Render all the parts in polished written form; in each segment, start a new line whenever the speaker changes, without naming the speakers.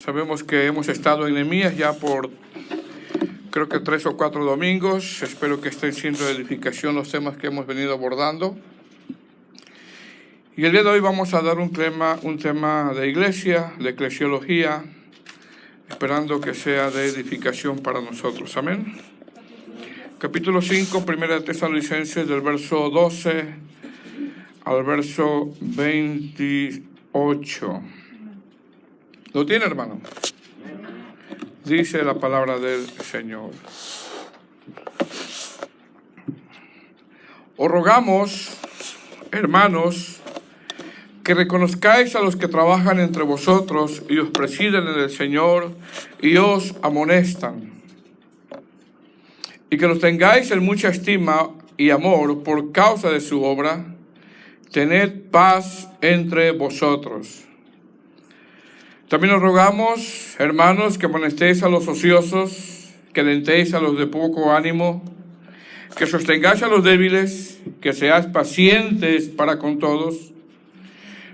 Sabemos que hemos estado en Nehemías ya por creo que 3 o 4 domingos. Espero que estén siendo de edificación los temas que hemos venido abordando. Y el día de hoy vamos a dar un tema de iglesia, de eclesiología, esperando que sea de edificación para nosotros. Amén. Capítulo 5, Primera de Tesalonicenses, del verso 12 al verso 28. ¿Lo tiene, hermano? Dice la palabra del Señor. Os rogamos, hermanos, que reconozcáis a los que trabajan entre vosotros y os presiden en el Señor y os amonestan, y que los tengáis en mucha estima y amor por causa de su obra. Tened paz entre vosotros. También os rogamos, hermanos, que amonestéis a los ociosos, que alentéis a los de poco ánimo, que sostengáis a los débiles, que seáis pacientes para con todos.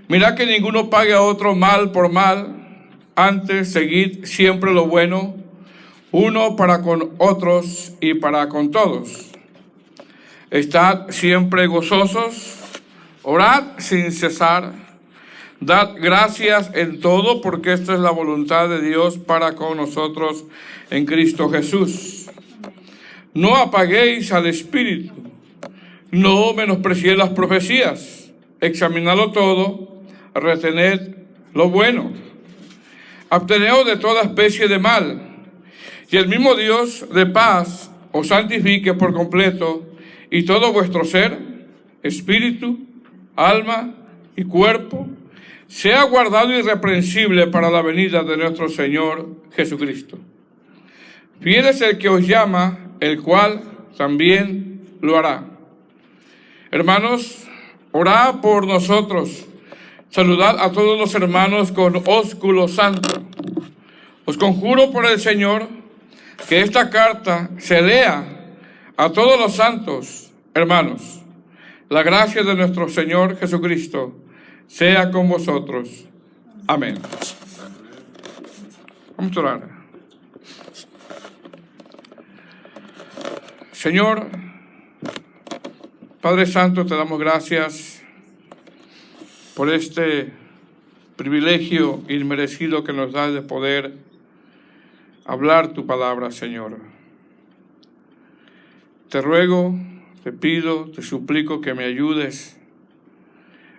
Mirad que ninguno pague a otro mal por mal, antes seguid siempre lo bueno, uno para con otros y para con todos. Estad siempre gozosos, orad sin cesar. Dad gracias en todo, porque esta es la voluntad de Dios para con nosotros en Cristo Jesús. No apaguéis al Espíritu, no menospreciéis las profecías, examinadlo todo, retened lo bueno. Absteneos de toda especie de mal, y el mismo Dios de paz os santifique por completo, y todo vuestro ser, espíritu, alma y cuerpo, sea guardado irreprensible para la venida de nuestro Señor Jesucristo. Fiel es el que os llama, el cual también lo hará. Hermanos, orad por nosotros. Saludad a todos los hermanos con ósculo santo. Os conjuro por el Señor que esta carta se lea a todos los santos. Hermanos, la gracia de nuestro Señor Jesucristo sea con vosotros. Amén. Vamos a orar. Señor, Padre Santo, te damos gracias por este privilegio inmerecido que nos da de poder hablar tu palabra, Señor. Te ruego, te pido, te suplico que me ayudes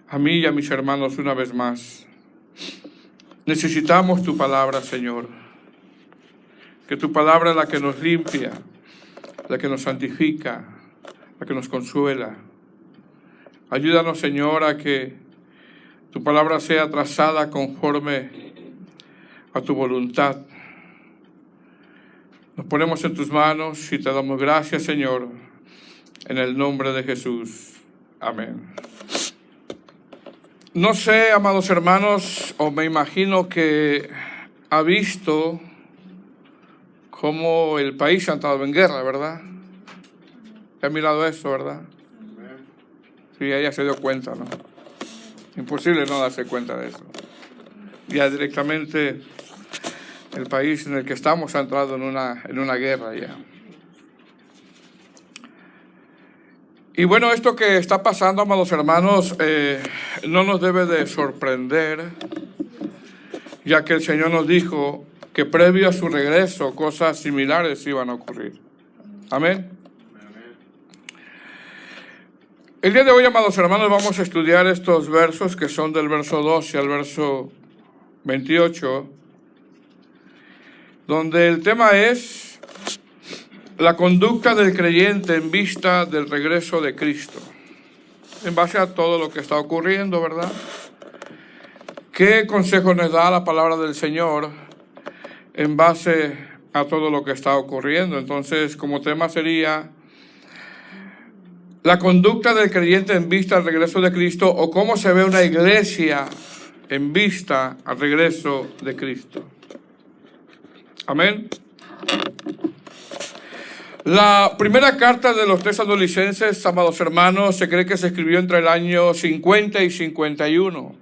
a mí y a mis hermanos una vez más. Necesitamos tu palabra, Señor. Que tu palabra es la que nos limpia, la que nos santifica, la que nos consuela. Ayúdanos, Señor, a que tu palabra sea trazada conforme a tu voluntad. Nos ponemos en tus manos y te damos gracias, Señor, en el nombre de Jesús. Amén. No sé, amados hermanos, o me imagino que ha visto cómo el país ha entrado en guerra, ¿verdad? ¿Ha mirado eso, verdad? Sí, ella se dio cuenta, ¿no? Imposible no darse cuenta de eso. Ya directamente el país en el que estamos ha entrado en una guerra ya. Y bueno, esto que está pasando, amados hermanos, no nos debe de sorprender, ya que el Señor nos dijo que previo a su regreso cosas similares iban a ocurrir. Amén. El día de hoy, amados hermanos, vamos a estudiar estos versos que son del verso 12 al verso 28, donde el tema es la conducta del creyente en vista del regreso de Cristo. En base a todo lo que está ocurriendo, ¿verdad? ¿Qué consejo nos da la palabra del Señor en base a todo lo que está ocurriendo? Entonces, como tema sería la conducta del creyente en vista al regreso de Cristo, o cómo se ve una iglesia en vista al regreso de Cristo. Amén. La primera carta de los tesalonicenses, amados hermanos, se cree que se escribió entre el año 50 y 51.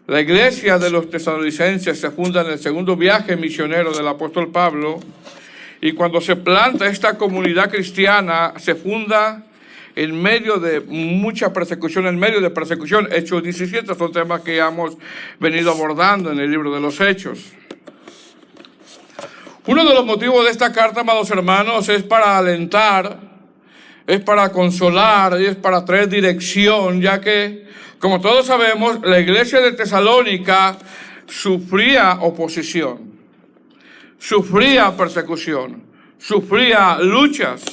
La iglesia de los tesalonicenses se funda en el segundo viaje misionero del apóstol Pablo, y cuando se planta esta comunidad cristiana, se funda en medio de mucha persecución, en medio de persecución. Hechos 17 son temas que hemos venido abordando en el libro de los Hechos. Uno de los motivos de esta carta, amados hermanos, es para alentar, es para consolar y es para traer dirección, ya que, como todos sabemos, la iglesia de Tesalónica sufría oposición, sufría persecución, sufría luchas.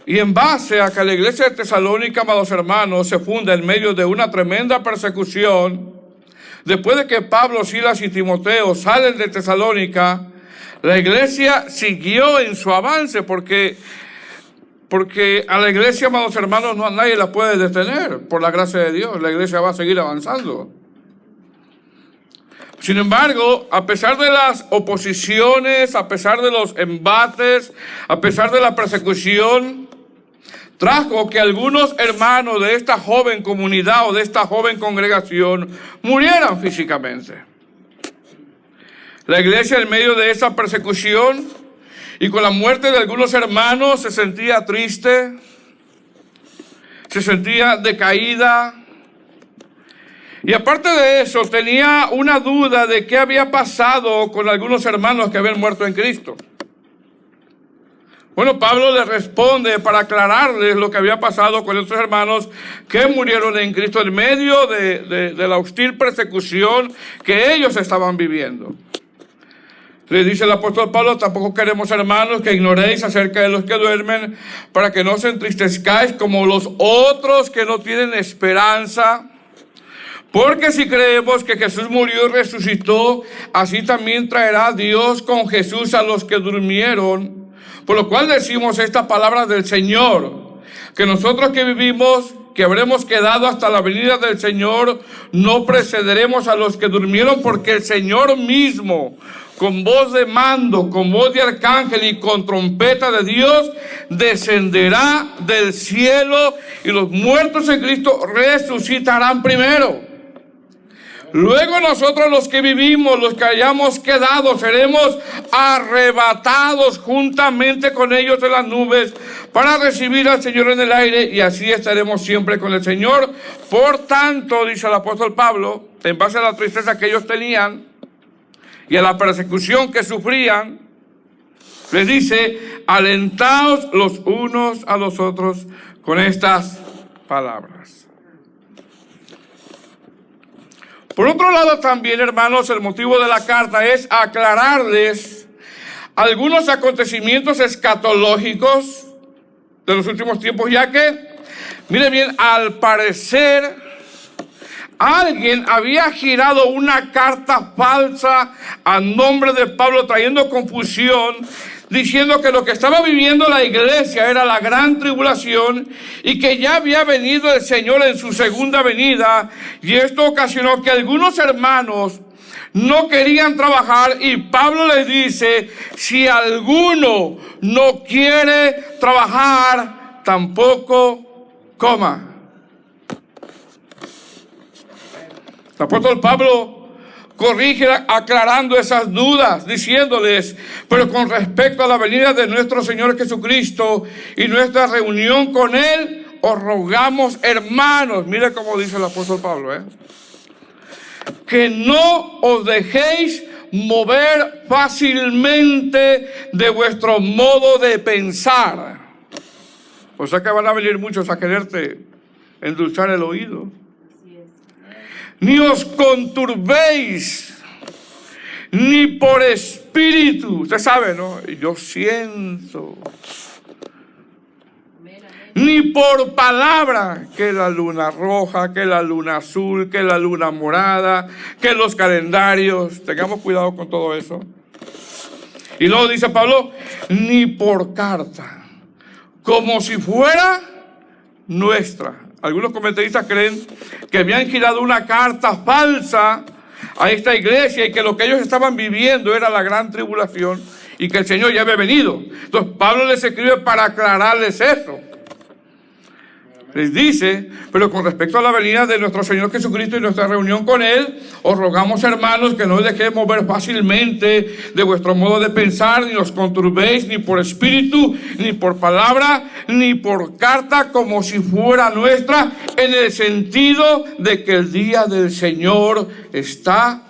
Y en base a que la iglesia de Tesalónica, amados hermanos, se funda en medio de una tremenda persecución, después de que Pablo, Silas y Timoteo salen de Tesalónica, la iglesia siguió en su avance, porque a la iglesia, amados hermanos, nadie la puede detener. Por la gracia de Dios, la iglesia va a seguir avanzando. Sin embargo, a pesar de las oposiciones, a pesar de los embates, a pesar de la persecución, trajo que algunos hermanos de esta joven comunidad o de esta joven congregación murieran físicamente. La iglesia, en medio de esa persecución y con la muerte de algunos hermanos, se sentía triste, se sentía decaída. Y aparte de eso, tenía una duda de qué había pasado con algunos hermanos que habían muerto en Cristo. Bueno, Pablo les responde para aclararles lo que había pasado con estos hermanos que murieron en Cristo en medio de la hostil persecución que ellos estaban viviendo. Les dice el apóstol Pablo: tampoco queremos, hermanos, que ignoréis acerca de los que duermen, para que no os entristezcáis como los otros que no tienen esperanza. Porque si creemos que Jesús murió y resucitó, así también traerá Dios con Jesús a los que durmieron. Por lo cual decimos esta palabra del Señor, que nosotros que vivimos, que habremos quedado hasta la venida del Señor, no precederemos a los que durmieron, porque el Señor mismo, con voz de mando, con voz de arcángel y con trompeta de Dios, descenderá del cielo, y los muertos en Cristo resucitarán primero. Luego nosotros, los que vivimos, los que hayamos quedado, seremos arrebatados juntamente con ellos en las nubes para recibir al Señor en el aire, y así estaremos siempre con el Señor. Por tanto, dice el apóstol Pablo, en base a la tristeza que ellos tenían y a la persecución que sufrían, les dice: alentaos los unos a los otros con estas palabras. Por otro lado, también, hermanos, el motivo de la carta es aclararles algunos acontecimientos escatológicos de los últimos tiempos, ya que, mire bien, al parecer alguien había girado una carta falsa a nombre de Pablo, trayendo confusión, diciendo que lo que estaba viviendo la iglesia era la gran tribulación y que ya había venido el Señor en su segunda venida. Y esto ocasionó que algunos hermanos no querían trabajar, y Pablo les dice: si alguno no quiere trabajar, tampoco coma. El apóstol Pablo corrige aclarando esas dudas, diciéndoles: pero con respecto a la venida de nuestro Señor Jesucristo y nuestra reunión con Él, os rogamos, hermanos, mire cómo dice el apóstol Pablo, que no os dejéis mover fácilmente de vuestro modo de pensar. O sea que van a venir muchos a quererte endulzar el oído. Ni os conturbéis, ni por espíritu. Usted sabe, ¿no? Yo siento. Ni por palabra, que la luna roja, que la luna azul, que la luna morada, que los calendarios. Tengamos cuidado con todo eso. Y luego dice Pablo: ni por carta, como si fuera nuestra. Algunos comentaristas creen que habían girado una carta falsa a esta iglesia y que lo que ellos estaban viviendo era la gran tribulación y que el Señor ya había venido. Entonces Pablo les escribe para aclararles eso. Les dice, pero con respecto a la venida de nuestro Señor Jesucristo y nuestra reunión con Él, os rogamos, hermanos, que no os dejéis mover fácilmente de vuestro modo de pensar, ni os conturbéis ni por espíritu, ni por palabra, ni por carta, como si fuera nuestra, en el sentido de que el día del Señor está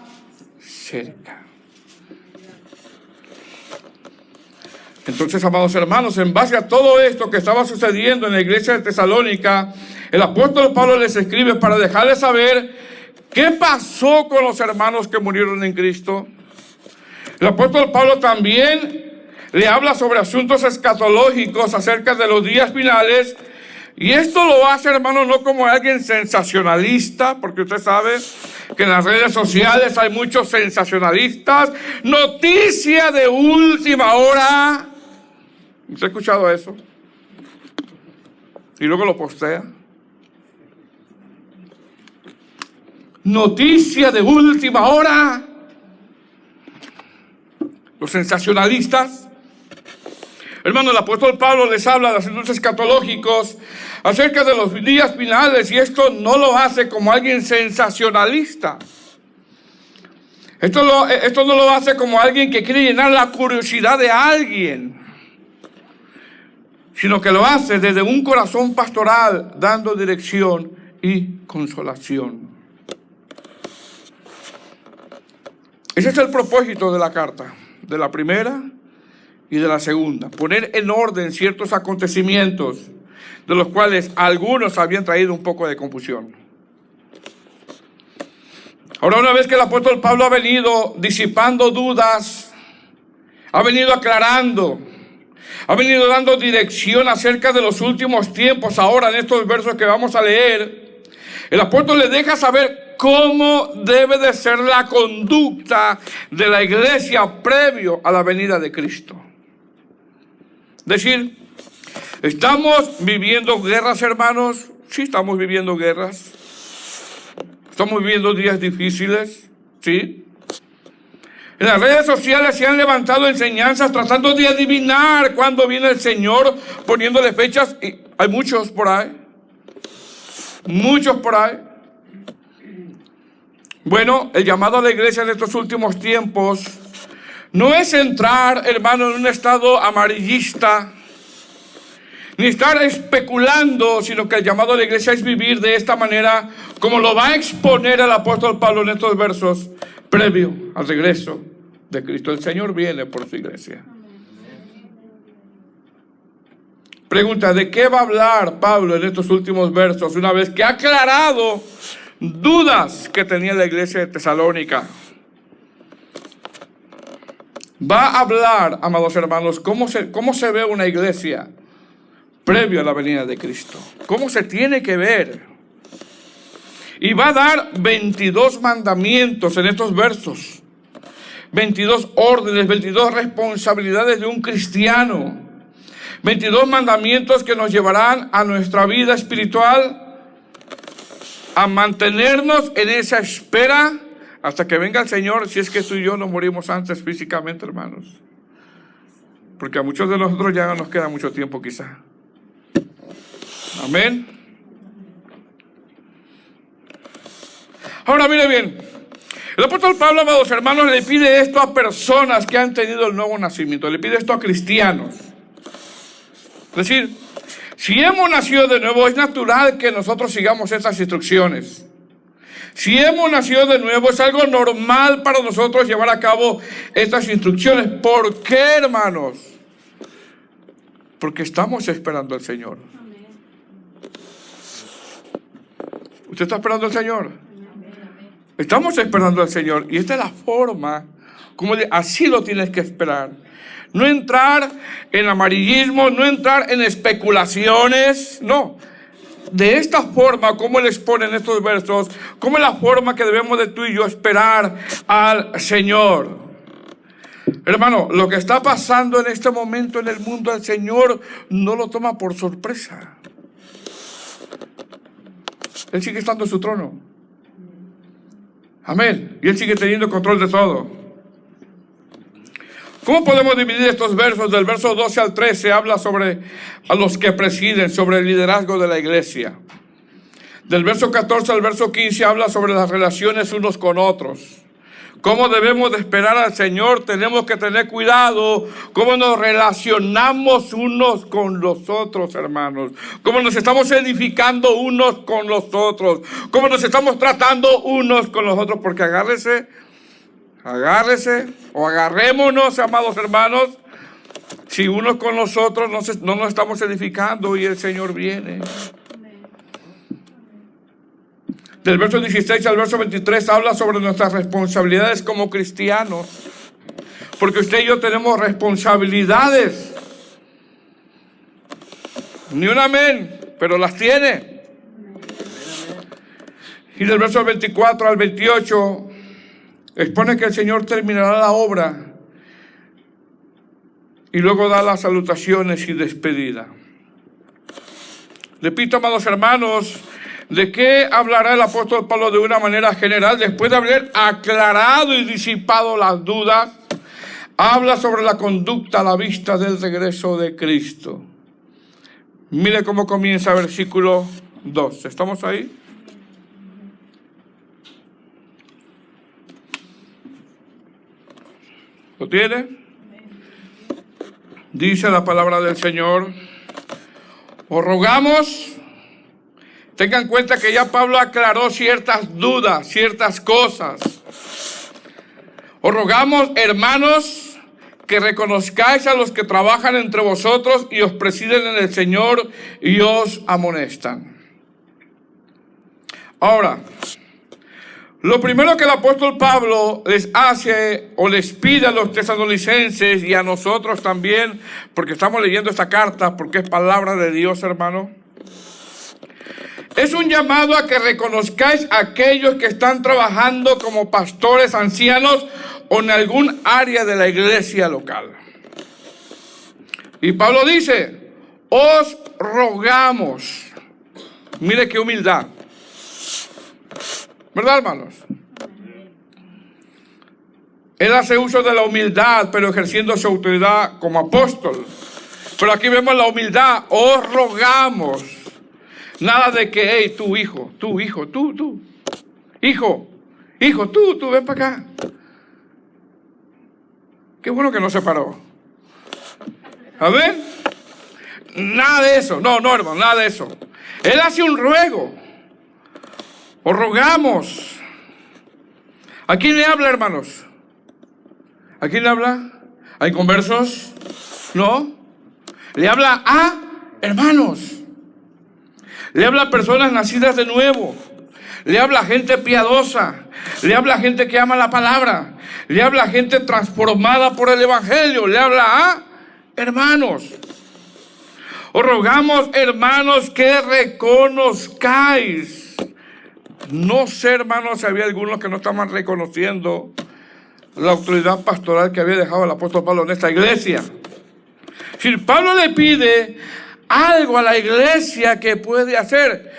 cerca. Entonces, amados hermanos, en base a todo esto que estaba sucediendo en la iglesia de Tesalónica, el apóstol Pablo les escribe para dejarles saber qué pasó con los hermanos que murieron en Cristo. El apóstol Pablo también le habla sobre asuntos escatológicos acerca de los días finales. Y esto lo hace, hermano, no como alguien sensacionalista, porque usted sabe que en las redes sociales hay muchos sensacionalistas. Noticia de última hora. ¿Usted ha escuchado eso? Y luego lo postea. Noticia de última hora. Los sensacionalistas. Hermano, el apóstol Pablo les habla de asuntos escatológicos acerca de los días finales, y esto no lo hace como alguien sensacionalista. Esto no lo hace como alguien que quiere llenar la curiosidad de alguien, sino que lo hace desde un corazón pastoral, dando dirección y consolación. Ese es el propósito de la carta, de la primera y de la segunda. Poner en orden ciertos acontecimientos, de los cuales algunos habían traído un poco de confusión. Ahora, una vez que el apóstol Pablo ha venido disipando dudas, ha venido aclarando, ha venido dando dirección acerca de los últimos tiempos, ahora en estos versos que vamos a leer, el apóstol le deja saber cómo debe de ser la conducta de la iglesia previo a la venida de Cristo. Es decir, ¿estamos viviendo guerras, hermanos? Sí, estamos viviendo guerras. Estamos viviendo días difíciles, ¿sí? En las redes sociales se han levantado enseñanzas tratando de adivinar cuándo viene el Señor, poniéndole fechas. Y hay muchos por ahí. Muchos por ahí. Bueno, el llamado a la iglesia en estos últimos tiempos no es entrar, hermano, en un estado amarillista, ni estar especulando, sino que el llamado a la iglesia es vivir de esta manera, como lo va a exponer el apóstol Pablo en estos versos, previo al regreso de Cristo. El Señor viene por su iglesia. Pregunta, ¿de qué va a hablar Pablo en estos últimos versos, una vez que ha aclarado dudas que tenía la iglesia de Tesalónica? Va a hablar, amados hermanos, cómo se ve una iglesia previo a la venida de Cristo. Cómo se tiene que ver. Y va a dar 22 mandamientos en estos versos. 22 órdenes, 22 responsabilidades de un cristiano. 22 mandamientos que nos llevarán a nuestra vida espiritual, a mantenernos en esa espera hasta que venga el Señor, si es que tú y yo no morimos antes físicamente, hermanos. Porque a muchos de nosotros ya no nos queda mucho tiempo quizá. Amén. Ahora mire bien, el apóstol Pablo, amados hermanos, le pide esto a personas que han tenido el nuevo nacimiento, le pide esto a cristianos. Es decir, si hemos nacido de nuevo, es natural que nosotros sigamos estas instrucciones. Si hemos nacido de nuevo, es algo normal para nosotros llevar a cabo estas instrucciones. ¿Por qué, hermanos? Porque estamos esperando al Señor. ¿Usted está esperando al Señor? Estamos esperando al Señor. Y esta es la forma, como así lo tienes que esperar. No entrar en amarillismo, no entrar en especulaciones, no. De esta forma, como Él expone en estos versos, como es la forma que debemos de tú y yo esperar al Señor. Hermano, lo que está pasando en este momento en el mundo, el Señor no lo toma por sorpresa. Él sigue estando en su trono. Amén. Y Él sigue teniendo control de todo. ¿Cómo podemos dividir estos versos? Del verso 12 al 13 habla sobre a los que presiden, sobre el liderazgo de la iglesia. Del verso 14 al verso 15 habla sobre las relaciones unos con otros. Cómo debemos de esperar al Señor, tenemos que tener cuidado, cómo nos relacionamos unos con los otros, hermanos. Cómo nos estamos edificando unos con los otros. Cómo nos estamos tratando unos con los otros, porque agárrese o agarrémonos, amados hermanos, si unos con los otros no nos estamos edificando y el Señor viene. Del verso 16 al verso 23 habla sobre nuestras responsabilidades como cristianos. Porque usted y yo tenemos responsabilidades. Ni un amén, pero las tiene. Y del verso 24 al 28 expone que el Señor terminará la obra y luego da las salutaciones y despedida. Repito, amados hermanos, ¿de qué hablará el apóstol Pablo de una manera general? Después de haber aclarado y disipado las dudas, habla sobre la conducta a la vista del regreso de Cristo. Mire cómo comienza versículo 2. ¿Estamos ahí? ¿Lo tiene? Dice la palabra del Señor: os rogamos. Tengan en cuenta que ya Pablo aclaró ciertas dudas, ciertas cosas. Os rogamos, hermanos, que reconozcáis a los que trabajan entre vosotros y os presiden en el Señor y os amonestan. Ahora, lo primero que el apóstol Pablo les hace o les pide a los tesalonicenses y a nosotros también, porque estamos leyendo esta carta, porque es palabra de Dios, hermano, es un llamado a que reconozcáis a aquellos que están trabajando como pastores ancianos o en algún área de la iglesia local. Y Pablo dice: os rogamos. Mire qué humildad. ¿Verdad, hermanos? Él hace uso de la humildad, pero ejerciendo su autoridad como apóstol. Pero aquí vemos la humildad. Os rogamos. Nada de que, hey, tú, hijo, tú. Hijo, tú, ven para acá. Qué bueno que no se paró. ¿Amén? Nada de eso. No, hermano, nada de eso. Él hace un ruego. Os rogamos. ¿A quién le habla, hermanos? ¿A quién le habla? ¿Hay conversos? No. Le habla a hermanos. Le habla a personas nacidas de nuevo. Le habla a gente piadosa. Le habla a gente que ama la palabra. Le habla a gente transformada por el evangelio. Le habla a hermanos. Os rogamos, hermanos, que reconozcáis. No sé, hermanos, si había algunos que no estaban reconociendo la autoridad pastoral que había dejado el apóstol Pablo en esta iglesia. Si Pablo le pide algo a la iglesia que puede hacer,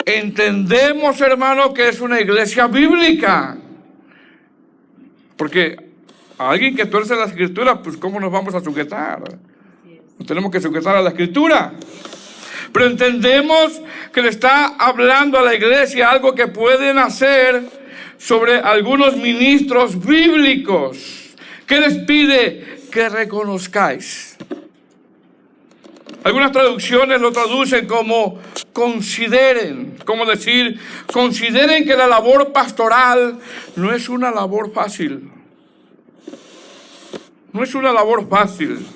entendemos, hermano, que es una iglesia bíblica. Porque a alguien que tuerce la escritura, pues ¿cómo nos vamos a sujetar? Nos tenemos que sujetar a la escritura. Pero entendemos que le está hablando a la iglesia algo que pueden hacer sobre algunos ministros bíblicos. ¿Qué les pide? Que reconozcáis. Algunas traducciones lo traducen como consideren, como decir, consideren que la labor pastoral no es una labor fácil. No es una labor fácil.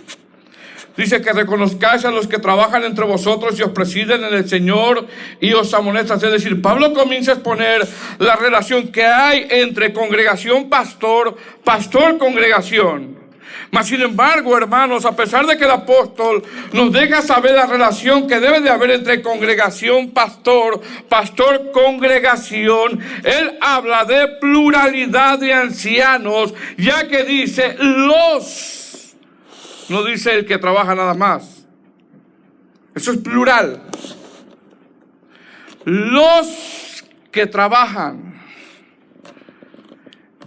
Dice que reconozcáis a los que trabajan entre vosotros y os presiden en el Señor y os amonestan. Es decir, Pablo comienza a exponer la relación que hay entre congregación, pastor, congregación. Mas sin embargo, hermanos, a pesar de que el apóstol nos deja saber la relación que debe de haber entre congregación, pastor, congregación, él habla de pluralidad de ancianos, ya que dice los, no dice el que trabaja nada más. Eso es plural. Los que trabajan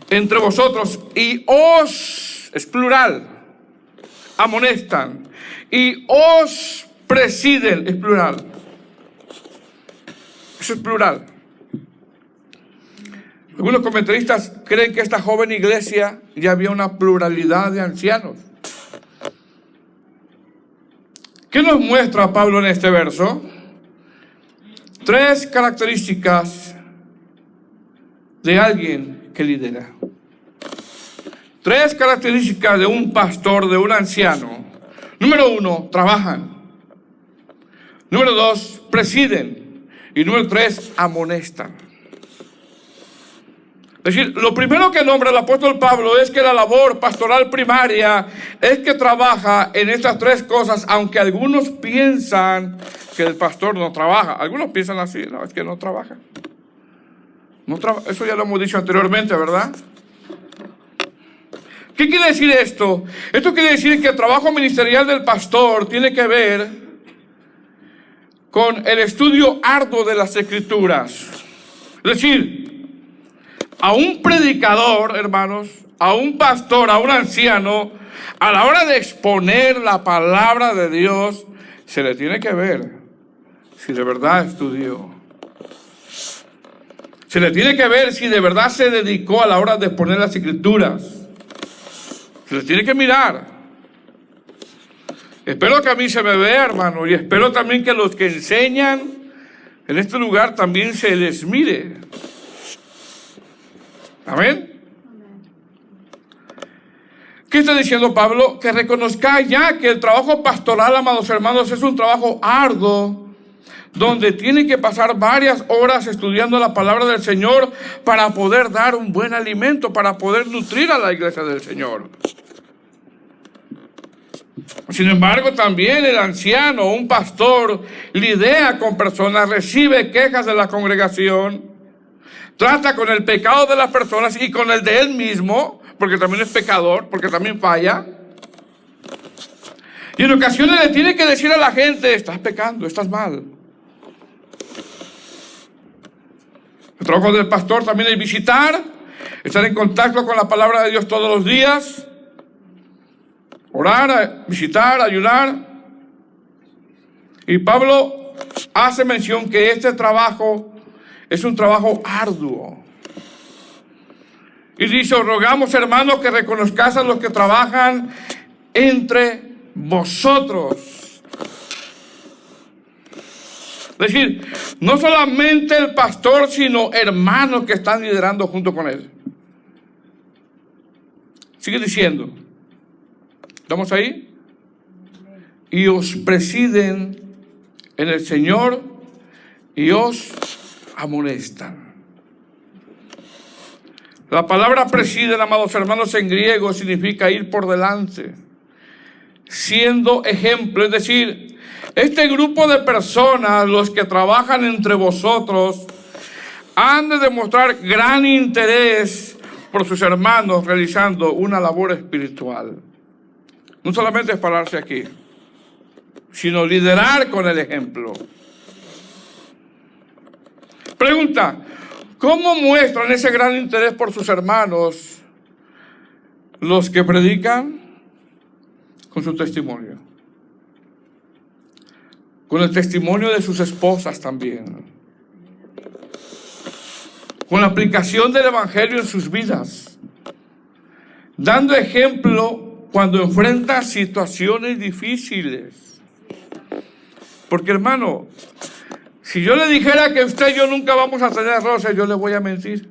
entre vosotros y os, es plural. amonestan y os presiden, es plural. Eso es plural. Algunos comentaristas creen que esta joven iglesia ya había una pluralidad de ancianos. ¿Qué nos muestra Pablo en este verso? 3 características de alguien que lidera. 3 características de un pastor, de un anciano. Número 1, trabajan. Número 2, presiden. Y número 3, amonestan. Es decir, lo primero que nombra el apóstol Pablo es que la labor pastoral primaria es que trabaja en estas 3 cosas, aunque algunos piensan que el pastor no trabaja. Algunos piensan así, no, es que no trabaja. Eso ya lo hemos dicho anteriormente, ¿verdad? ¿Qué quiere decir esto? Esto quiere decir que el trabajo ministerial del pastor tiene que ver con el estudio arduo de las Escrituras. Es decir, a un predicador, hermanos, a un pastor, a un anciano, a la hora de exponer la palabra de Dios, se le tiene que ver si de verdad estudió. Se le tiene que ver si de verdad se dedicó a la hora de exponer las Escrituras. Se le tiene que mirar. Espero que a mí se me vea, hermano, y espero también que los que enseñan en este lugar también se les mire. Amén. ¿Qué está diciendo Pablo? Que reconozca ya que el trabajo pastoral, amados hermanos, es un trabajo arduo, donde tienen que pasar varias horas estudiando la palabra del Señor para poder dar un buen alimento, para poder nutrir a la iglesia del Señor. Sin embargo, también el anciano, un pastor, lidia con personas, recibe quejas de la congregación, trata con el pecado de las personas y con el de él mismo, porque también es pecador, porque también falla. Y en ocasiones le tiene que decir a la gente, estás pecando, estás mal. El trabajo del pastor también es visitar, estar en contacto con la palabra de Dios todos los días, orar, visitar, ayunar. Y Pablo hace mención que este trabajo es un trabajo arduo. Y dice, os rogamos, hermanos, que reconozcáis a los que trabajan entre vosotros. Es decir, no solamente el pastor, sino hermanos que están liderando junto con él. Sigue diciendo. ¿Estamos ahí? Y os presiden en el Señor y os amonestan. La palabra presiden, amados hermanos, en griego significa ir por delante, siendo ejemplo. Es decir, este grupo de personas, los que trabajan entre vosotros, han de demostrar gran interés por sus hermanos realizando una labor espiritual. No solamente es pararse aquí, sino liderar con el ejemplo. Pregunta, ¿cómo muestran ese gran interés por sus hermanos los que predican? Con su testimonio. Con el testimonio de sus esposas también. Con la aplicación del evangelio en sus vidas. Dando ejemplo cuando enfrenta situaciones difíciles. Porque, hermano, si yo le dijera que usted y yo nunca vamos a tener roces, yo le voy a mentir.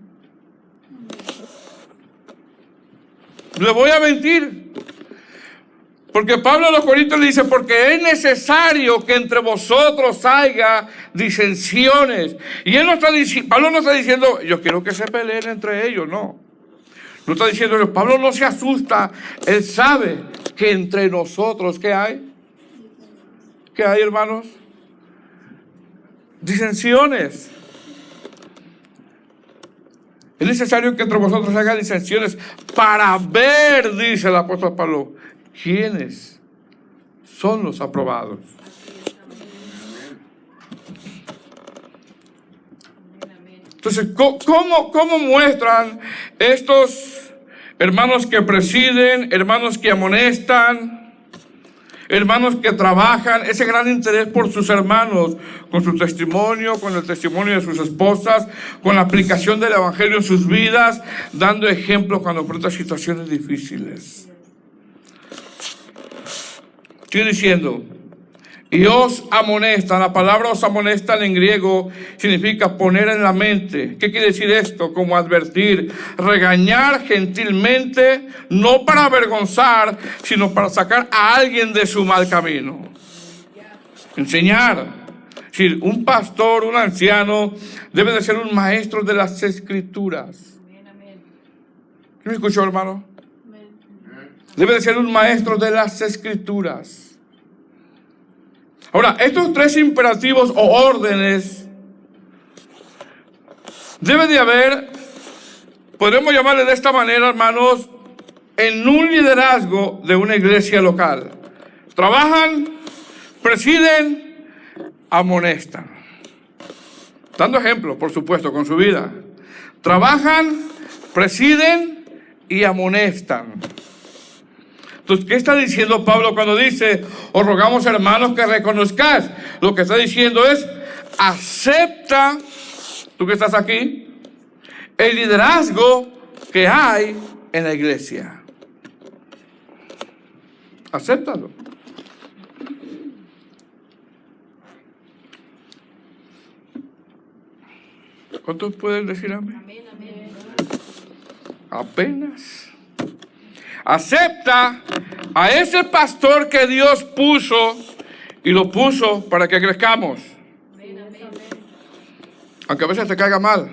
Le voy a mentir. Porque Pablo a los Corintios le dice, porque es necesario que entre vosotros haya disensiones. Y él no está Pablo no está diciendo, yo quiero que se peleen entre ellos, no. No está diciendo, Pablo no se asusta, él sabe que entre nosotros, ¿qué hay? ¿Qué hay, hermanos? Disensiones. Es necesario que entre vosotros haya disensiones para ver, dice el apóstol Pablo, quiénes son los aprobados. Entonces, ¿cómo muestran estos hermanos que presiden, hermanos que amonestan? Hermanos que trabajan, ese gran interés por sus hermanos, con su testimonio, con el testimonio de sus esposas, con la aplicación del evangelio en sus vidas, dando ejemplo cuando enfrentan situaciones difíciles. Estoy diciendo, y os amonestan. La palabra os amonestan en griego significa poner en la mente. ¿Qué quiere decir esto? Como advertir, regañar gentilmente, no para avergonzar, sino para sacar a alguien de su mal camino. Enseñar. Es decir, un pastor, un anciano, debe de ser un maestro de las Escrituras. ¿Me escuchó, hermano? Debe de ser un maestro de las Escrituras. Ahora, estos tres imperativos o órdenes debe de haber, podemos llamarle de esta manera, hermanos, en un liderazgo de una iglesia local. Trabajan, presiden, amonestan. Dando ejemplo, por supuesto, con su vida. Trabajan, presiden y amonestan. Entonces, ¿qué está diciendo Pablo cuando dice, os rogamos, hermanos, que reconozcáis? Lo que está diciendo es, acepta, tú que estás aquí, el liderazgo que hay en la iglesia. Acéptalo. ¿Cuántos pueden decir amén? Amén, amén. Apenas. Acepta a ese pastor que Dios puso y lo puso para que crezcamos. Amén, amén. Aunque a veces te caiga mal.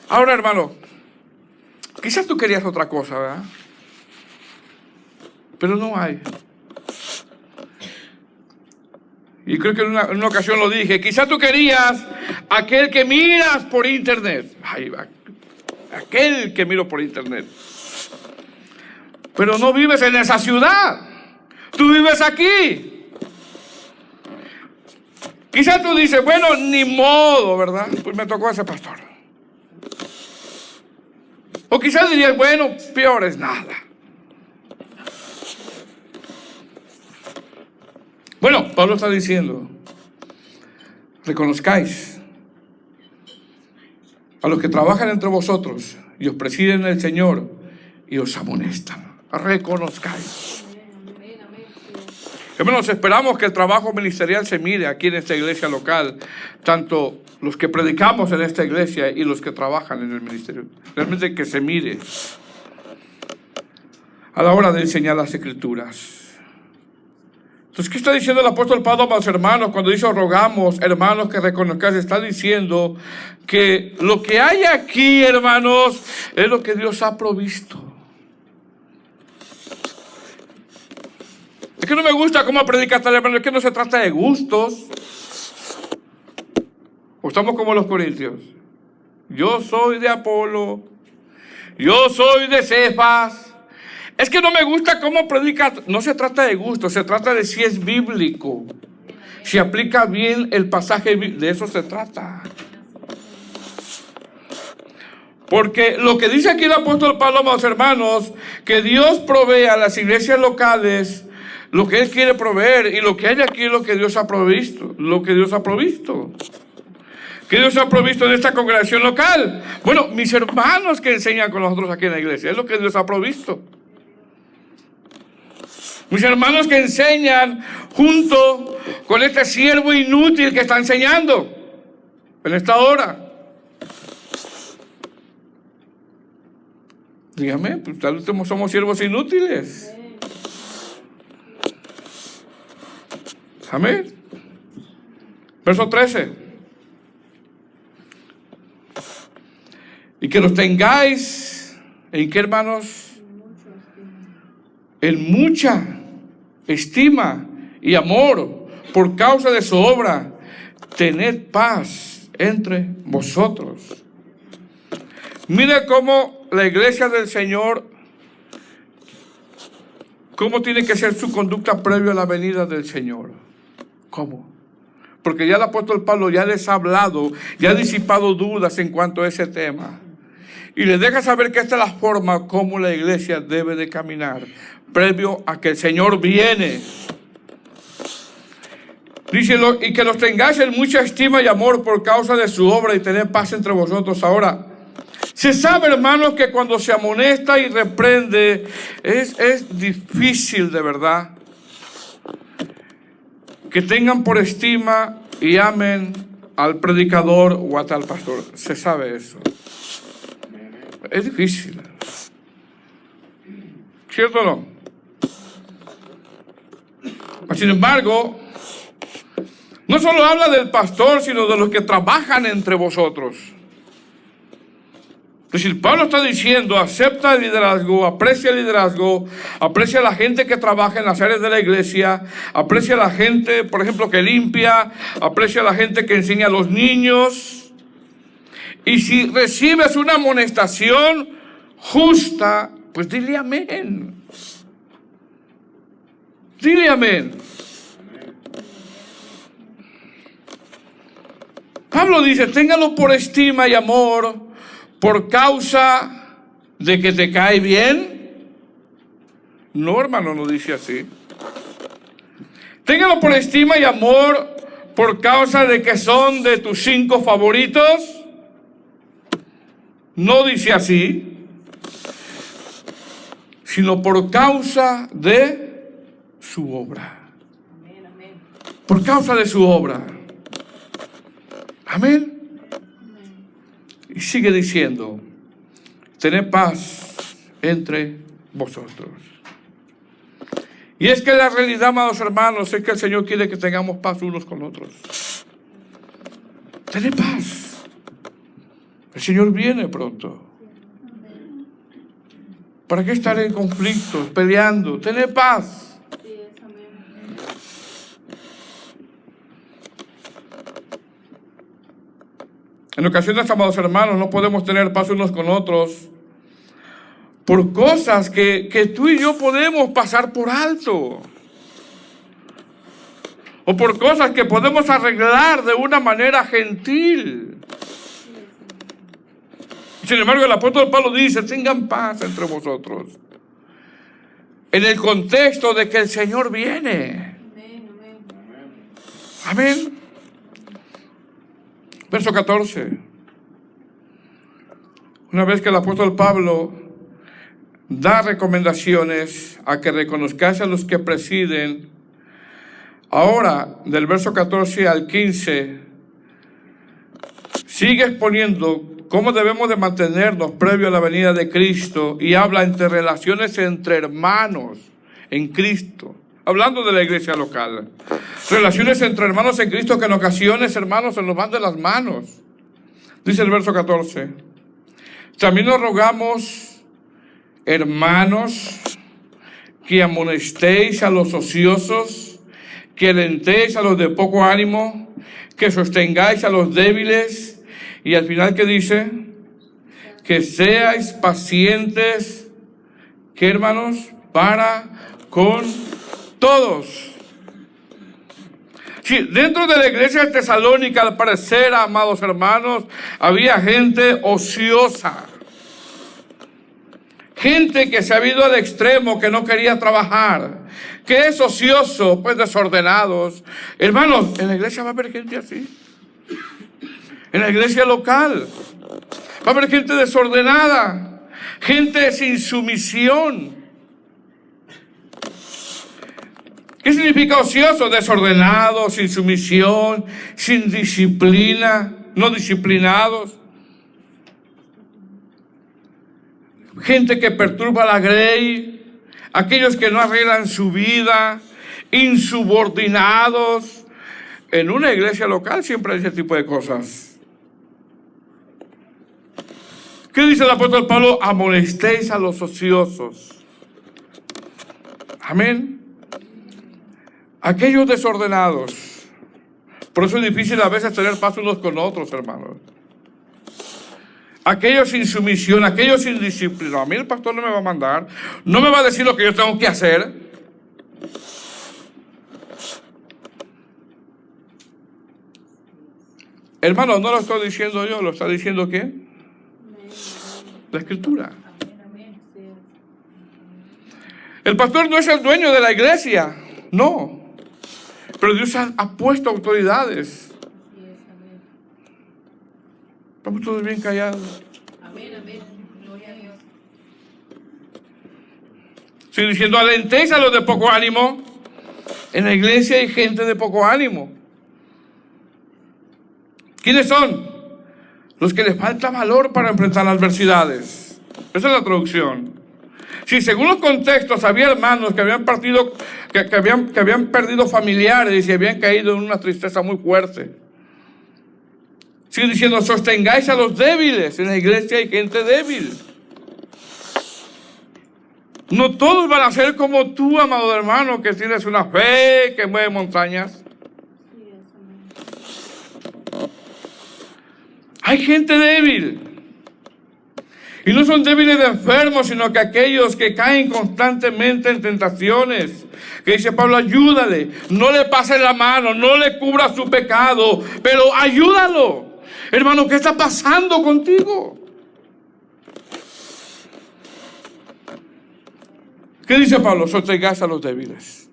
Ahora, hermano, quizás tú querías otra cosa, ¿verdad? Pero no hay. Y creo que en una ocasión lo dije. Quizás tú querías aquel que miras por internet. Ahí va. Aquel que miro por internet. Pero no vives en esa ciudad. Tú vives aquí. Quizás tú dices, bueno, ni modo, ¿verdad? Pues me tocó ese pastor. O quizás dirías, bueno, peor es nada. Bueno, Pablo está diciendo, reconozcáis a los que trabajan entre vosotros y os presiden el Señor y os amonestan. Reconozcáis. Hermanos, esperamos que el trabajo ministerial se mire aquí en esta iglesia local, tanto los que predicamos en esta iglesia y los que trabajan en el ministerio. Realmente que se mire a la hora de enseñar las Escrituras. Entonces, ¿qué está diciendo el apóstol Pablo a los hermanos cuando dice rogamos, hermanos, que reconozcáis? Está diciendo que lo que hay aquí, hermanos, es lo que Dios ha provisto. Es que no me gusta cómo predica tal hermano, es que no se trata de gustos. O estamos como los corintios. Yo soy de Apolo, yo soy de Cefas. Es que no me gusta cómo predica. No se trata de gusto, se trata de si es bíblico. Si aplica bien el pasaje, de eso se trata. Porque lo que dice aquí el apóstol Pablo, amados hermanos, que Dios provee a las iglesias locales lo que Él quiere proveer, y lo que hay aquí es lo que Dios ha provisto. Lo que Dios ha provisto. ¿Qué Dios ha provisto en esta congregación local? Bueno, mis hermanos que enseñan con nosotros aquí en la iglesia, es lo que Dios ha provisto. Mis hermanos que enseñan junto con este siervo inútil que está enseñando en esta hora. Dígame, pues tal vez somos siervos inútiles. Amén. Verso 13. Y que los tengáis, ¿en qué, hermanos? En mucha estima y amor por causa de su obra. Tened paz entre vosotros. Mire cómo la iglesia del Señor, cómo tiene que ser su conducta previo a la venida del Señor. ¿Cómo? Porque ya el apóstol Pablo ya les ha hablado, ya ha disipado dudas en cuanto a ese tema. y le deja saber que esta es la forma como la iglesia debe de caminar, previo a que el Señor viene. Dice, y que los tengáis en mucha estima y amor por causa de su obra y tener paz entre vosotros. Ahora, se sabe, hermanos, que cuando se amonesta y reprende, es difícil de verdad que tengan por estima y amen al predicador o a tal pastor. Se sabe eso. Es difícil. ¿Cierto o no? Sin embargo, no solo habla del pastor, sino de los que trabajan entre vosotros. Es decir, Pablo está diciendo, acepta el liderazgo, aprecia a la gente que trabaja en las áreas de la iglesia, aprecia a la gente, por ejemplo, que limpia, aprecia a la gente que enseña a los niños. Y si recibes una amonestación justa, pues dile amén. Dile amén. Pablo dice, téngalo por estima y amor por causa de que te cae bien. No, hermano, no dice así. Téngalo por estima y amor por causa de que son de tus 5 favoritos. No dice así, sino por causa de su obra. Por causa de su obra. Amén. Y sigue diciendo, tened paz entre vosotros. Y es que la realidad, amados hermanos, es que el Señor quiere que tengamos paz unos con otros. Tened paz. El Señor viene pronto. ¿Para qué estar en conflictos, peleando? Tened paz. En ocasiones, amados hermanos, no podemos tener paz unos con otros por cosas que tú y yo podemos pasar por alto. O por cosas que podemos arreglar de una manera gentil. Sin embargo, el apóstol Pablo dice, tengan paz entre vosotros. En el contexto de que el Señor viene. Amén. Verso 14. Una vez que el apóstol Pablo da recomendaciones a que reconozcáis a los que presiden, ahora del verso 14 al 15 sigue exponiendo cómo debemos de mantenernos previo a la venida de Cristo y habla entre relaciones entre hermanos en Cristo. Hablando de la iglesia local. Relaciones entre hermanos en Cristo que en ocasiones, hermanos, se nos van de las manos. Dice el verso 14. También nos rogamos, hermanos, que amonestéis a los ociosos, que alentéis a los de poco ánimo, que sostengáis a los débiles. Y al final, ¿qué dice? Que seáis pacientes, ¿qué, hermanos? Para con todos. Sí, dentro de la iglesia de Tesalónica, al parecer, amados hermanos, había gente ociosa. Gente que se había ido al extremo, que no quería trabajar. ¿Qué es ocioso? Pues desordenados. Hermanos, en la iglesia va a haber gente así. En la iglesia local va a haber gente desordenada. Gente sin sumisión. ¿Qué significa ocioso? Desordenado, sin sumisión, sin disciplina, no disciplinados. Gente que perturba la grey, aquellos que no arreglan su vida, insubordinados. En una iglesia local siempre hay ese tipo de cosas. ¿Qué dice el apóstol Pablo? Amonestéis a los ociosos. Amén. Aquellos desordenados. Por eso es difícil a veces tener paz unos con otros, hermanos. Aquellos sin sumisión, aquellos sin disciplina. A mí el pastor no me va a mandar, no me va a decir lo que yo tengo que hacer. Hermano, no lo estoy diciendo yo, ¿lo está diciendo quién? La Escritura. El pastor no es el dueño de la iglesia, no. Pero Dios ha puesto autoridades. Estamos todos bien callados.
Amén, amén. Gloria a Dios.
Estoy diciendo, alentéis a los de poco ánimo. En la iglesia hay gente de poco ánimo. ¿Quiénes son? Los que les falta valor para enfrentar las adversidades. Esa es la traducción. Sí, según los contextos, había hermanos que habían partido, que habían perdido familiares y habían caído en una tristeza muy fuerte. Sigue diciendo, sostengáis a los débiles. En la iglesia hay gente débil. No todos van a ser como tú, amado hermano, que tienes una fe que mueve montañas. Hay gente débil. Y no son débiles de enfermos, sino que aquellos que caen constantemente en tentaciones. Que dice Pablo, ayúdale, no le pases la mano, no le cubra su pecado, pero ayúdalo. Hermano, ¿qué está pasando contigo? ¿Qué dice Pablo? Sostengáis a los débiles.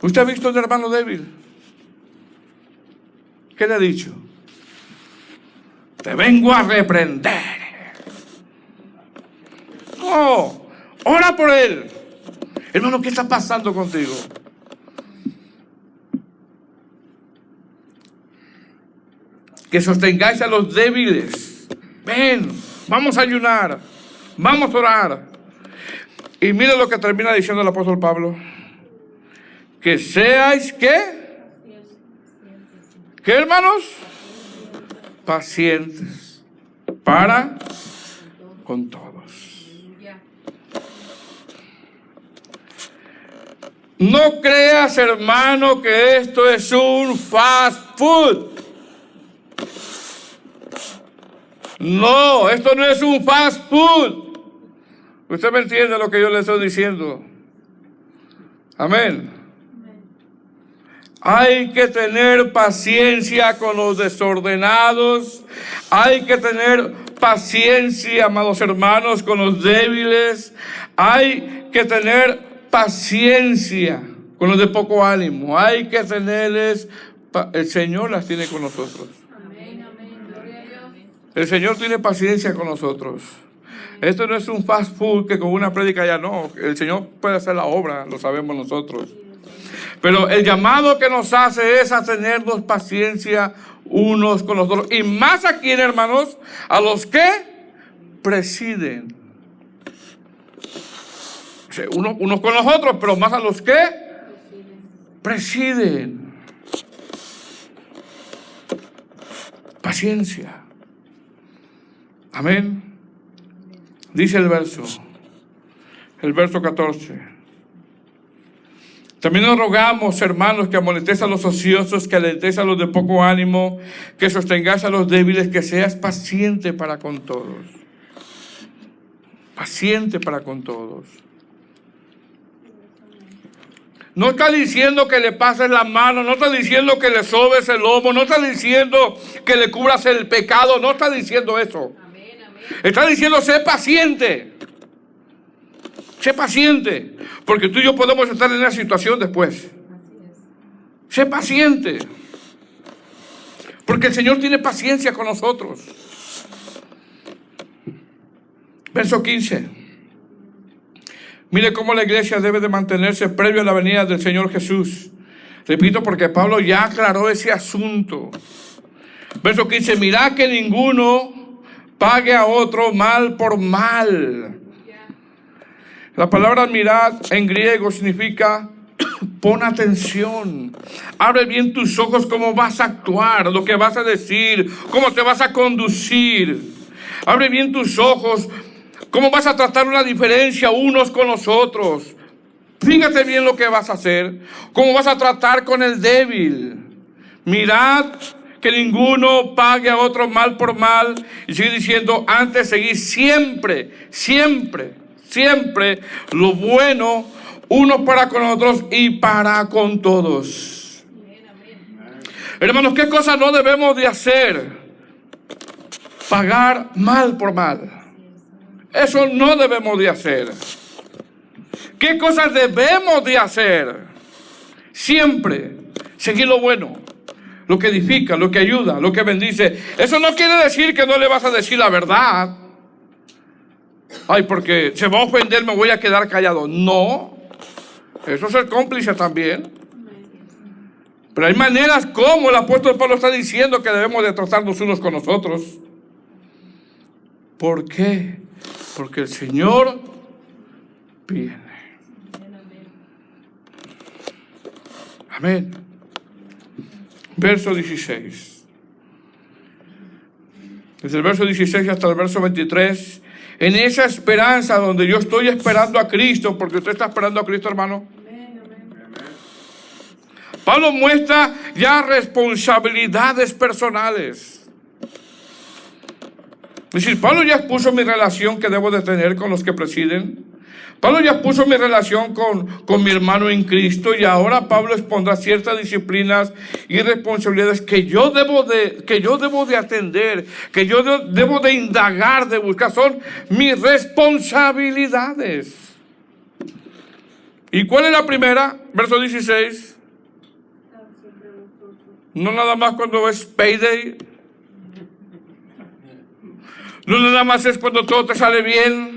¿Usted ha visto a un hermano débil? ¿Qué le ha dicho? Te vengo a reprender. No, ora por él. Hermano, ¿qué está pasando contigo? Que sostengáis a los débiles. Ven, vamos a ayunar, vamos a orar. Y mira lo que termina diciendo el apóstol Pablo. Que seáis, ¿qué? ¿Qué, hermanos? Pacientes para con todos. No creas, hermano, que esto es un fast food. No, esto no es un fast food. Usted me entiende lo que yo le estoy diciendo. Amén. Hay que tener paciencia con los desordenados. Hay que tener paciencia, amados hermanos, con los débiles. Hay que tener paciencia con los de poco ánimo. Hay que tenerles. El Señor las tiene con nosotros.
Amén, amén. Gloria a Dios.
El Señor tiene paciencia con nosotros. Esto no es un fast food que con una prédica ya no. El Señor puede hacer la obra, lo sabemos nosotros. Pero el llamado que nos hace es a tenernos paciencia unos con los otros. Y más a quién, hermanos, a los que presiden. Unos con los otros, pero más a los que presiden. Paciencia. Amén. Dice el verso 14. También nos rogamos, hermanos, que amonestéis a los ociosos, que alentéis a los de poco ánimo, que sostengáis a los débiles, que seas paciente para con todos. Paciente para con todos. No está diciendo que le pases la mano, no está diciendo que le sobes el lomo, no está diciendo que le cubras el pecado, no está diciendo eso.
Amén, amén.
Está diciendo, sé paciente. Sé paciente, porque tú y yo podemos estar en una situación después. Sé paciente, porque el Señor tiene paciencia con nosotros. Verso 15. Mire cómo la iglesia debe de mantenerse previo a la venida del Señor Jesús. Repito, porque Pablo ya aclaró ese asunto. Verso 15. Mirad que ninguno pague a otro mal por mal. La palabra mirad en griego significa pon atención. Abre bien tus ojos cómo vas a actuar, lo que vas a decir, cómo te vas a conducir. Abre bien tus ojos cómo vas a tratar una diferencia unos con los otros. Fíjate bien lo que vas a hacer, cómo vas a tratar con el débil. Mirad que ninguno pague a otro mal por mal. Y sigue diciendo, antes seguid siempre lo bueno, unos para con otros y para con todos. Hermanos, ¿qué cosas no debemos de hacer? pagar mal por mal. Eso no debemos de hacer. ¿Qué cosas debemos de hacer? Siempre seguir lo bueno, lo que edifica, lo que ayuda, lo que bendice. Eso no quiere decir que no le vas a decir la verdad. Ay, porque se va a ofender, me voy a quedar callado. No, eso es ser cómplice también. Pero hay maneras como el apóstol Pablo está diciendo que debemos de tratarnos unos con los otros. ¿Por qué? Porque el Señor viene. Amén. Verso 16. Desde el verso 16 hasta el verso 23. En esa esperanza donde yo estoy esperando a Cristo, porque usted está esperando a Cristo, hermano. Pablo muestra ya responsabilidades personales. Es decir, Pablo ya expuso mi relación que debo de tener con los que presiden. Pablo ya expuso mi relación con mi hermano en Cristo, y ahora Pablo expondrá ciertas disciplinas y responsabilidades que yo debo de atender, que yo debo de indagar, de buscar. Son mis responsabilidades. ¿Y cuál es la primera? Verso 16. No nada más cuando es payday. No nada más es cuando todo te sale bien.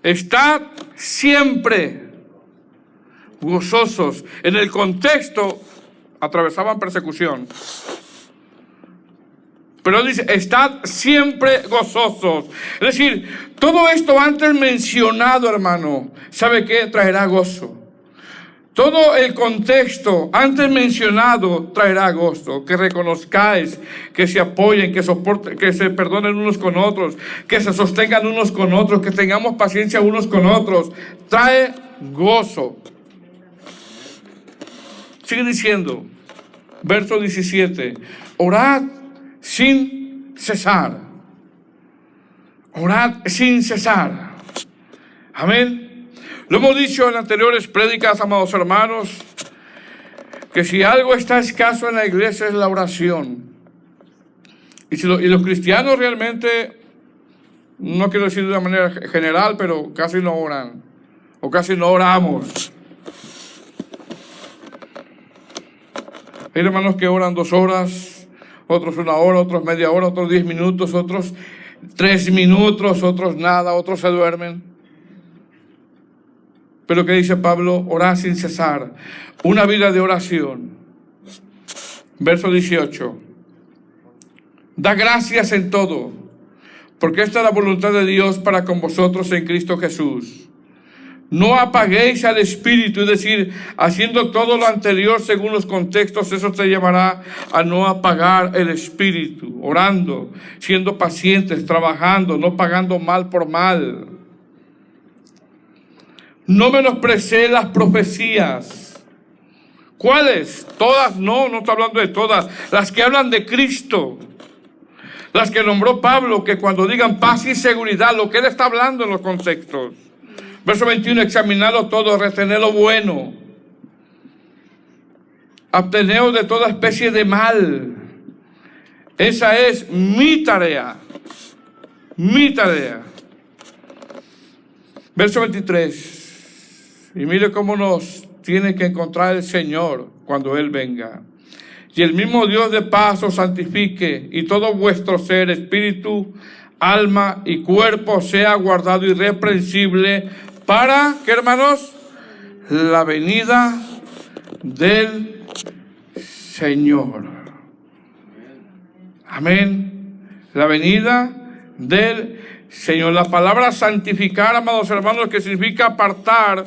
Estad siempre gozosos. En el contexto atravesaban persecución. Pero dice, estad siempre gozosos. Es decir, todo esto antes mencionado, hermano, ¿sabe qué? Traerá gozo. Todo el contexto antes mencionado traerá gozo. Que reconozcáis, que se apoyen, que soporten, que se perdonen unos con otros, que se sostengan unos con otros, que tengamos paciencia unos con otros. Trae gozo. Sigue diciendo, verso 17. Orad sin cesar. Orad sin cesar. Amén. Lo hemos dicho en anteriores prédicas, amados hermanos, que si algo está escaso en la iglesia es la oración. Y los cristianos realmente, no quiero decir de una manera general, pero casi no oran, o casi no oramos. Hay hermanos que oran 2 horas, otros 1 hora, otros media hora, otros 10 minutos, otros 3 minutos, otros nada, otros se duermen. Pero ¿qué dice Pablo? Orad sin cesar. Una vida de oración. Verso 18. Da gracias en todo, porque esta es la voluntad de Dios para con vosotros en Cristo Jesús. No apaguéis al Espíritu, es decir, haciendo todo lo anterior según los contextos, eso te llevará a no apagar el Espíritu. Orando, siendo pacientes, trabajando, no pagando mal por mal. No menosprecé las profecías. ¿Cuáles? Todas, no está hablando de todas. Las que hablan de Cristo. Las que nombró Pablo, que cuando digan paz y seguridad, lo que él está hablando en los contextos. Verso 21, examinadlo todo, retened lo bueno. Absteneos de toda especie de mal. Esa es mi tarea. Mi tarea. Verso 23. Y mire cómo nos tiene que encontrar el Señor cuando Él venga. Y el mismo Dios de paz os santifique, y todo vuestro ser, espíritu, alma y cuerpo sea guardado irreprensible para, ¿qué hermanos? La venida del Señor. Amén. La venida del Señor. La palabra santificar, amados hermanos, que significa apartar,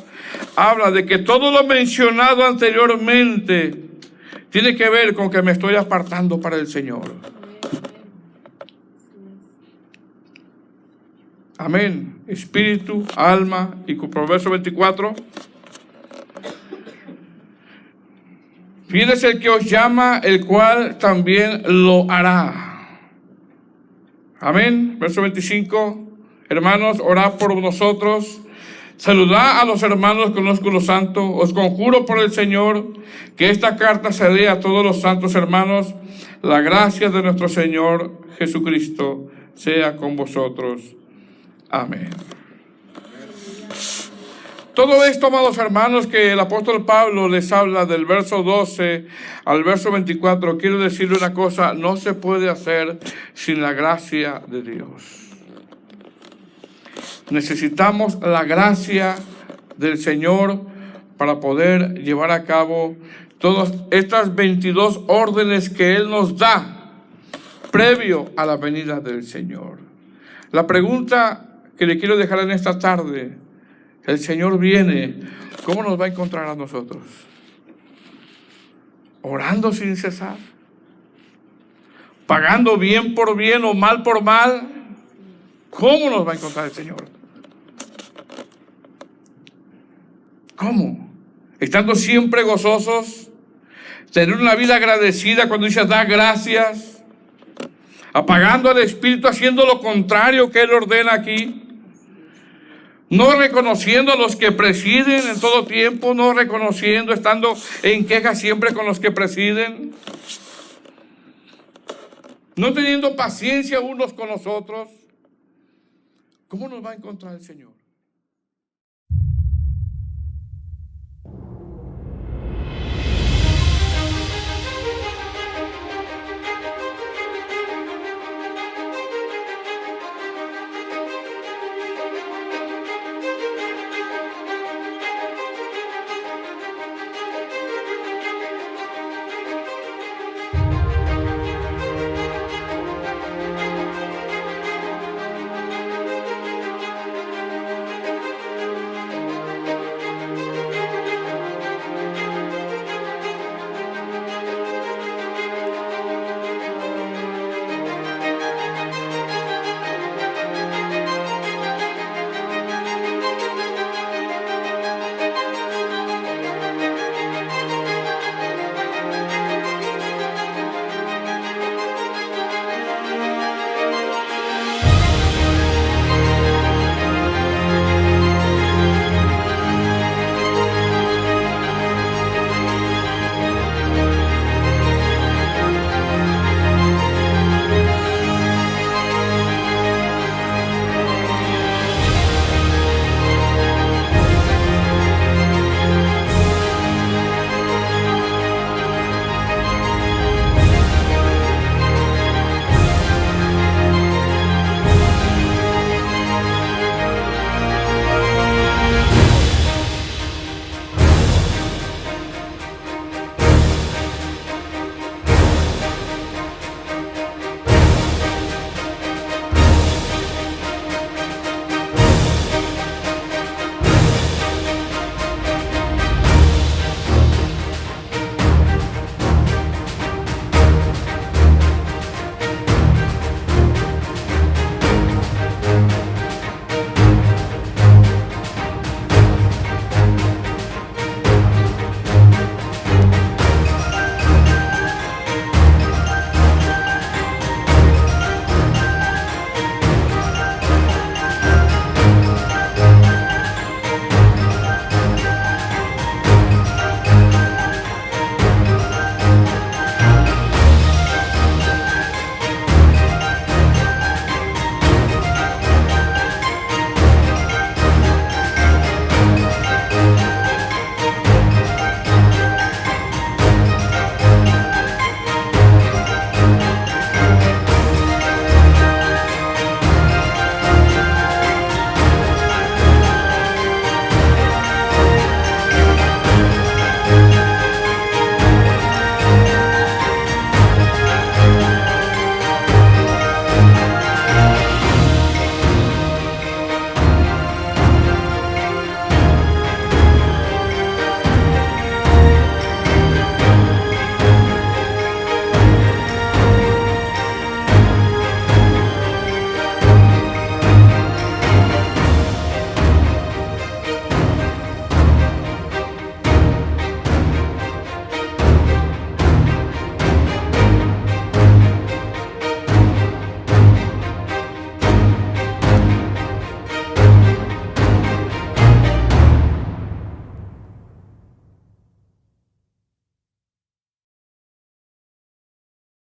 habla de que todo lo mencionado anteriormente tiene que ver con que me estoy apartando para el Señor. Amén. Espíritu, alma y cuerpo. Verso 24. Fiel es el que os llama, el cual también lo hará. Amén. Verso 25. Hermanos, orad por nosotros, Saludad a los hermanos con ósculo santo. Os conjuro por el Señor que esta carta se lea a todos los santos hermanos. La gracia de nuestro Señor Jesucristo sea con vosotros. Amén. Todo esto, amados hermanos, que el apóstol Pablo les habla del verso 12 al verso 24, quiero decirle una cosa: no se puede hacer sin la gracia de Dios. Necesitamos la gracia del Señor para poder llevar a cabo todas estas 22 órdenes que Él nos da previo a la venida del Señor. La pregunta que le quiero dejar en esta tarde: el Señor viene, ¿cómo nos va a encontrar a nosotros? ¿Orando sin cesar? ¿Pagando bien por bien o mal por mal? ¿Cómo nos va a encontrar el Señor? ¿Cómo? Estando siempre gozosos, tener una vida agradecida cuando dice da gracias, apagando al Espíritu, haciendo lo contrario que Él ordena aquí. No reconociendo a los que presiden en todo tiempo, no reconociendo, estando en queja siempre con los que presiden, no teniendo paciencia unos con los otros. ¿Cómo nos va a encontrar el Señor?